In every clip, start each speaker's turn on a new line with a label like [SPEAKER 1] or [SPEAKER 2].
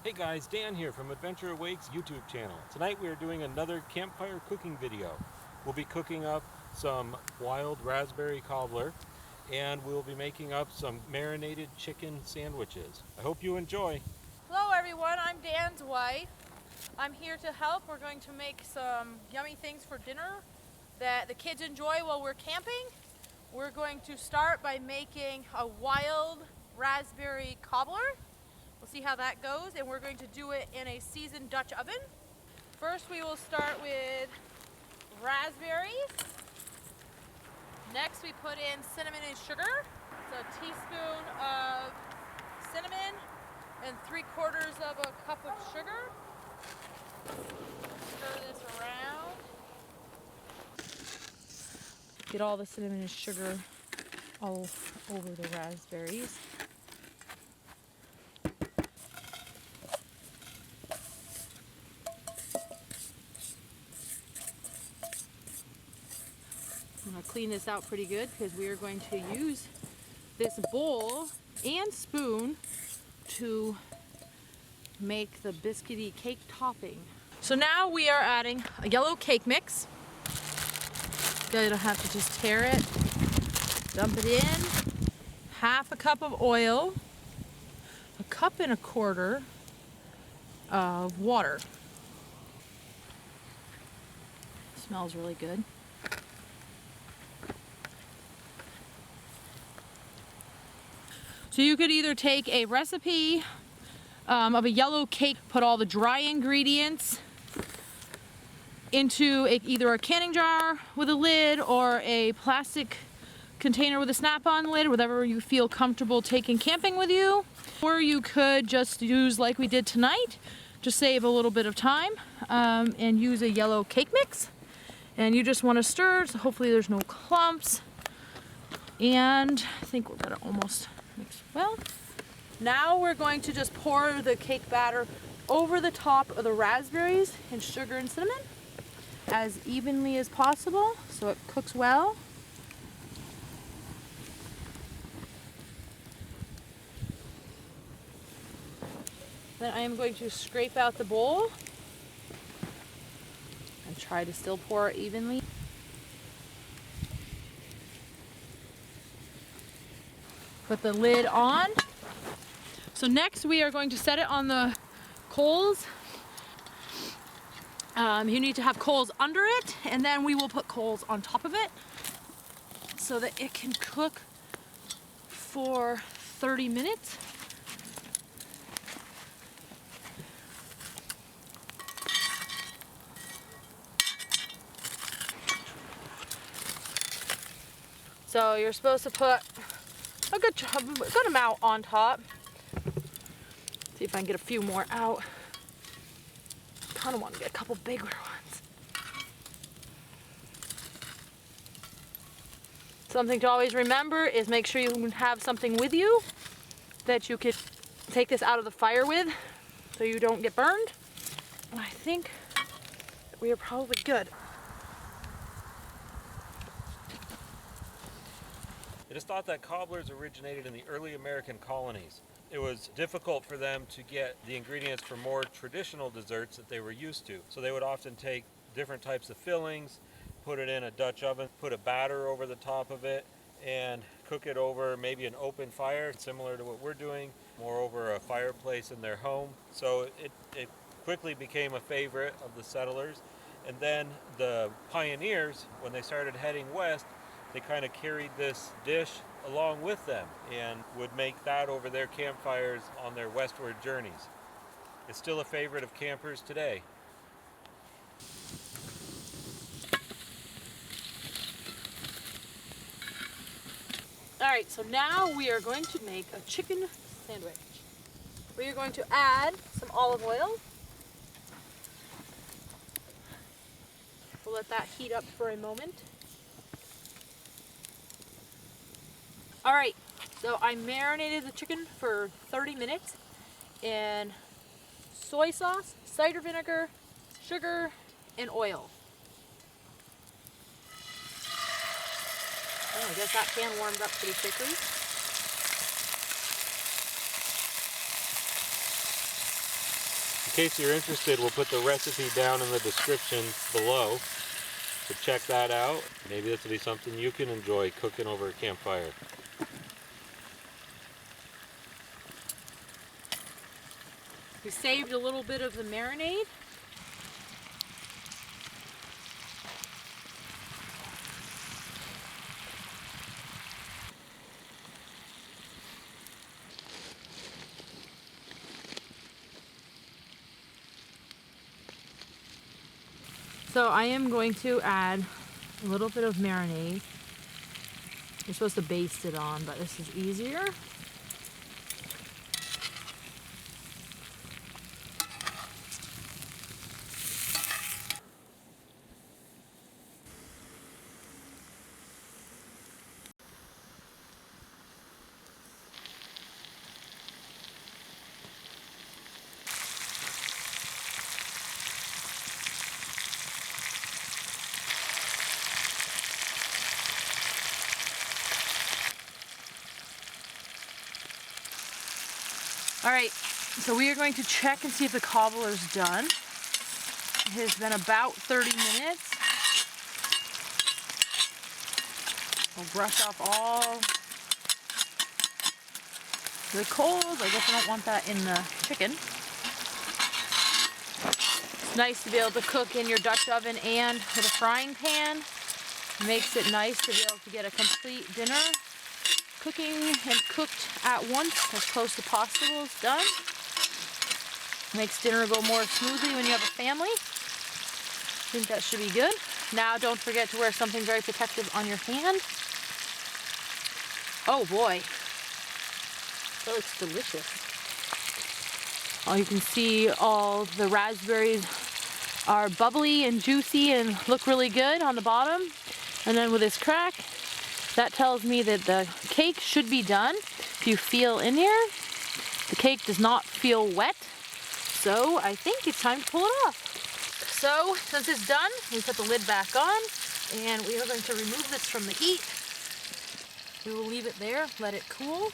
[SPEAKER 1] Hey guys, Dan here from Adventure Awake's YouTube channel. Tonight we are doing another campfire cooking video. We'll be cooking up some wild raspberry cobbler and we'll be making up some marinated chicken sandwiches. I hope you enjoy.
[SPEAKER 2] Hello everyone, I'm Dan's wife. I'm here to help. We're going to make some yummy things for dinner that the kids enjoy while we're camping. We're going to start by making a wild raspberry cobbler. We'll see how that goes, and we're going to do it in a seasoned Dutch oven. First we will start with raspberries. Next we put in cinnamon and sugar. So a teaspoon of cinnamon and 3/4 of a cup of sugar. Stir this around. Get all the cinnamon and sugar all over the raspberries. I'm going to clean this out pretty good because we are going to use this bowl and spoon to make the biscuity cake topping. So now we are adding a yellow cake mix. You don't have to just tear it. Dump it in. 1/2 cup of oil. 1.25 cups of water. Smells really good. So you could either take a recipe of a yellow cake, put all the dry ingredients into either a canning jar with a lid or a plastic container with a snap-on lid, whatever you feel comfortable taking camping with you. Or you could just use like we did tonight, just save a little bit of time, and use a yellow cake mix. And you just want to stir, so hopefully there's no clumps. And I think we're gonna almost mix well. Now we're going to just pour the cake batter over the top of the raspberries and sugar and cinnamon as evenly as possible so it cooks well. Then I am going to scrape out the bowl and try to still pour evenly. Put the lid on. So next we are going to set it on the coals. You need to have coals under it, and then we will put coals on top of it so that it can cook for 30 minutes. So you're supposed to put a good amount on top. See if I can get a few more out. Kind of want to get a couple bigger ones. Something to always remember is make sure you have something with you that you could take this out of the fire with so you don't get burned. And I think that we are probably good.
[SPEAKER 1] It is thought that cobblers originated in the early American colonies. It was difficult for them to get the ingredients for more traditional desserts that they were used to. So they would often take different types of fillings, put it in a Dutch oven, put a batter over the top of it, and cook it over maybe an open fire, similar to what we're doing, more over a fireplace in their home. So it quickly became a favorite of the settlers. And then the pioneers, when they started heading west, they kind of carried this dish along with them and would make that over their campfires on their westward journeys. It's still a favorite of campers today.
[SPEAKER 2] All right, so now we are going to make a chicken sandwich. We are going to add some olive oil. We'll let that heat up for a moment. All right, so I marinated the chicken for 30 minutes in soy sauce, cider vinegar, sugar, and oil. Oh, I guess that pan warmed up pretty quickly.
[SPEAKER 1] In case you're interested, we'll put the recipe down in the description below. So check that out. Maybe this will be something you can enjoy cooking over a campfire.
[SPEAKER 2] We saved a little bit of the marinade. So I am going to add a little bit of marinade. You're supposed to baste it on, but this is easier. All right, so we are going to check and see if the cobbler's done. It has been about 30 minutes. We'll brush off all the coals. I guess I don't want that in the chicken. It's nice to be able to cook in your Dutch oven and with a frying pan. It makes it nice to be able to get a complete dinner cooking and cooked at once, as close as possible is done. Makes dinner go more smoothly when you have a family. I think that should be good. Now don't forget to wear something very protective on your hand. Oh boy, that looks delicious. Oh, you can see all the raspberries are bubbly and juicy and look really good on the bottom. And then with this crack, that tells me that the cake should be done. If you feel in here, the cake does not feel wet. So I think it's time to pull it off. So since it's done, we put the lid back on and we are going to remove this from the heat. We will leave it there, let it cool.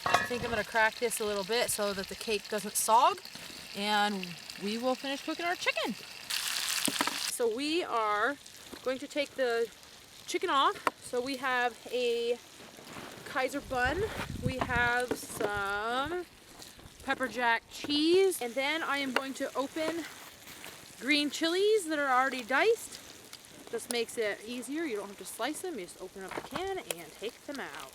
[SPEAKER 2] I think I'm gonna crack this a little bit so that the cake doesn't sog, and we will finish cooking our chicken. So we are going to take the chicken off. So we have a Kaiser bun, we have some pepper jack cheese, and then I am going to open green chilies that are already diced. This makes it easier. You don't have to slice them. You just open up the can and take them out.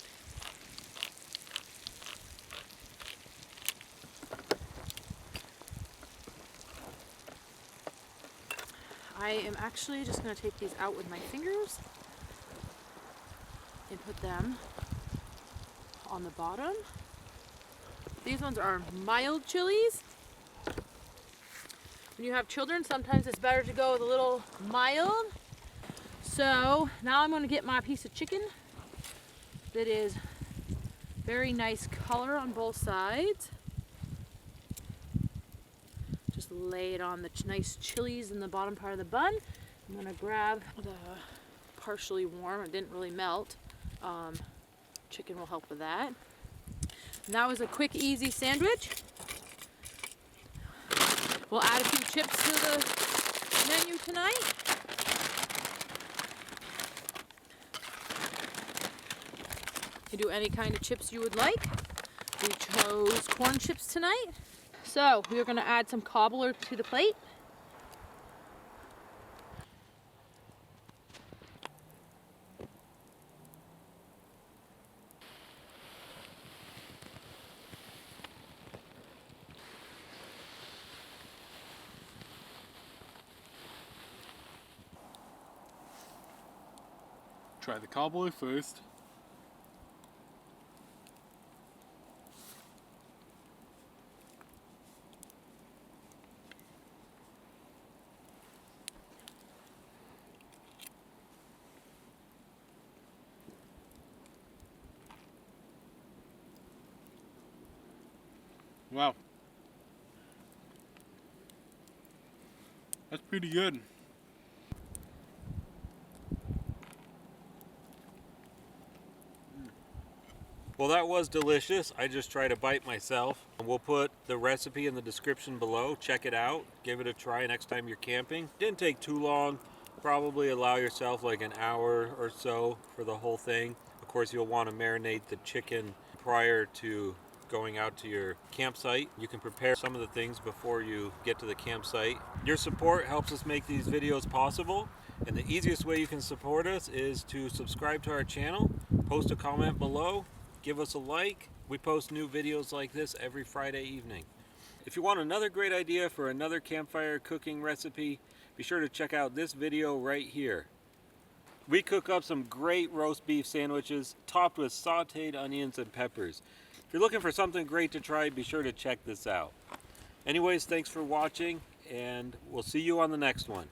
[SPEAKER 2] I am actually just going to take these out with my fingers and put them on the bottom. These ones are mild chilies. When you have children, sometimes it's better to go with a little mild. So now I'm going to get my piece of chicken that is very nice color on both sides. Just lay it on the nice chilies in the bottom part of the bun. I'm going to grab the partially warm, it didn't really melt. Chicken will help with that. And that was a quick, easy sandwich. We'll add a few chips to the menu tonight. You do any kind of chips you would like. We chose corn chips tonight. So we are going to add some cobbler to the plate.
[SPEAKER 3] Try the cobbler first. Wow. That's pretty good.
[SPEAKER 1] Well, that was delicious. I just tried a bite myself. We'll put the recipe in the description below. Check it out. Give it a try next time you're camping. Didn't take too long. Probably allow yourself like an hour or so for the whole thing. Of course, you'll want to marinate the chicken prior to going out to your campsite. You can prepare some of the things before you get to the campsite. Your support helps us make these videos possible, and the easiest way you can support us is to subscribe to our channel, post a comment below, give us a like. We post new videos like this every Friday evening. If you want another great idea for another campfire cooking recipe, be sure to check out this video right here. We cook up some great roast beef sandwiches topped with sauteed onions and peppers. If you're looking for something great to try, be sure to check this out. Anyways, thanks for watching, and we'll see you on the next one.